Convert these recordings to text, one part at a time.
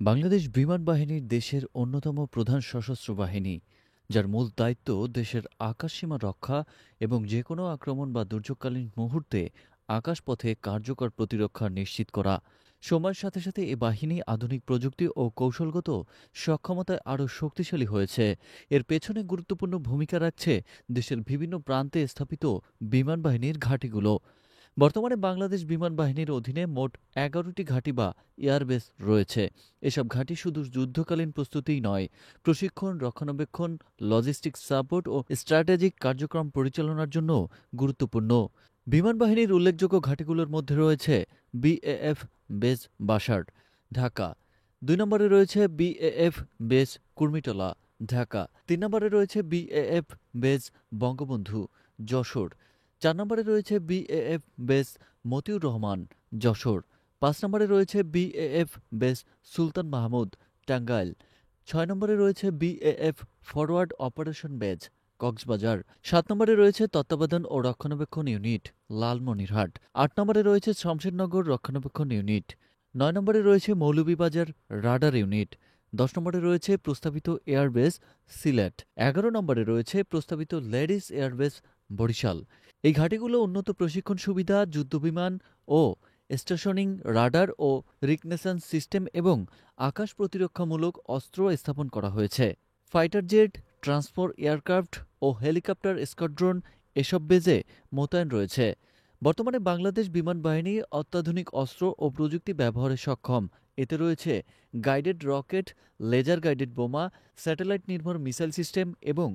বাংলাদেশ বিমান বাহিনীর দেশের অন্যতম প্রধান সশস্ত্র বাহিনী, যার মূল দায়িত্ব দেশের আকাশসীমা রক্ষা এবং যে কোনো আক্রমণ বা দুর্যোগকালীন মুহূর্তে আকাশপথে কার্যকর প্রতিরক্ষা নিশ্চিত করা। সময়ের সাথে সাথে এ বাহিনী আধুনিক প্রযুক্তি ও কৌশলগত সক্ষমতায় আরও শক্তিশালী হয়েছে। এর পেছনে গুরুত্বপূর্ণ ভূমিকা রাখছে দেশের বিভিন্ন প্রান্তে স্থাপিত বিমান বাহিনীর ঘাঁটিগুলো। বর্তমানে বাংলাদেশ বিমান বাহিনীর অধীনে মোট ১১টি ঘাঁটি বা এয়ারবেস রয়েছে। এসব ঘাঁটি শুধু যুদ্ধকালীন প্রস্তুতিই নয়, প্রশিক্ষণ, রক্ষণাবেক্ষণ, লজিস্টিক্স সাপোর্ট ও স্ট্র্যাটেজিক কার্যক্রম পরিচালনার জন্য গুরুত্বপূর্ণ। বিমান বাহিনীর উল্লেখযোগ্য ঘাঁটিগুলোর মধ্যে রয়েছে বিএএফ বেস বাসার্ড, ঢাকা। ২ নম্বরে রয়েছে বিএএফ বেস কুর্মিটোলা, ঢাকা। ৩ নম্বরে রয়েছে বিএএফ বেস বঙ্গবন্ধু, যশোর। ৪ নম্বরে রয়েছে বিএএফ বেস মতিউর রহমান, যশোর। ৫ নম্বরে রয়েছে বিএএফ বেস সুলতান মাহমুদ, টাঙ্গাইল। ৬ নম্বরে রয়েছে BAF forward operation base, Cox's Bazar. ৭ নম্বরে রয়েছে তত্ত্বাবধান ও রক্ষণাবেক্ষণ ইউনিট, লালমনিরহাট। ৮ নম্বরে রয়েছে শমশেরনগর রক্ষণাবেক্ষণ ইউনিট। ৯ নম্বরে রয়েছে মৌলভীবাজার রাডার ইউনিট। ১০ নম্বরে রয়েছে প্রস্তাবিত এয়ারবেস সিলেট। ১১ নম্বরে রয়েছে প্রস্তাবিত লেডিস এয়ারবেস বরিশাল। এই ঘাঁটিগুলো উন্নত প্রশিক্ষণ সুবিধা, যুদ্ধবিমান ও স্টেশনিং রাডার ও রিকনেসান্স সিস্টেম এবং আকাশ প্রতিরক্ষামূলক অস্ত্র স্থাপন করা হয়েছে। ফাইটার জেট, ট্রান্সপোর্ট এয়ারক্রাফট ও হেলিকপ্টার স্কোয়াড্রন এসব বেজে মোতায়েন রয়েছে। বর্তমানে বাংলাদেশ বিমান বাহিনী অত্যাধুনিক অস্ত্র ও প্রযুক্তি ব্যবহারে সক্ষম। এতে রয়েছে গাইডেড রকেট, লেজার গাইডেড বোমা, স্যাটেলাইট নির্ভর মিসাইল সিস্টেম এবং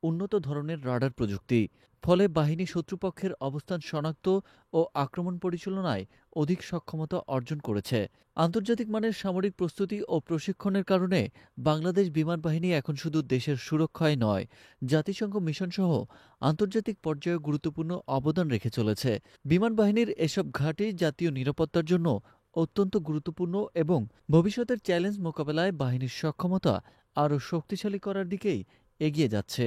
উন্নত ধরনের রাডার প্রযুক্তি। ফলে বাহিনী শত্রুপক্ষের অবস্থান শনাক্ত ও আক্রমণ পরিচালনায় অধিক সক্ষমতা অর্জন করেছে। আন্তর্জাতিক মানের সামরিক প্রস্তুতি ও প্রশিক্ষণের কারণে বাংলাদেশ বিমান বাহিনী এখন শুধু দেশের সুরক্ষায় নয়, জাতিসংঘ মিশনসহ আন্তর্জাতিক পর্যায়ে গুরুত্বপূর্ণ অবদান রেখে চলেছে। বিমান বাহিনীর এসব ঘাঁটি জাতীয় নিরাপত্তার জন্য অত্যন্ত গুরুত্বপূর্ণ এবং ভবিষ্যতের চ্যালেঞ্জ মোকাবেলায় বাহিনীর সক্ষমতা আরও শক্তিশালী করার দিকেই এগিয়ে যাচ্ছে।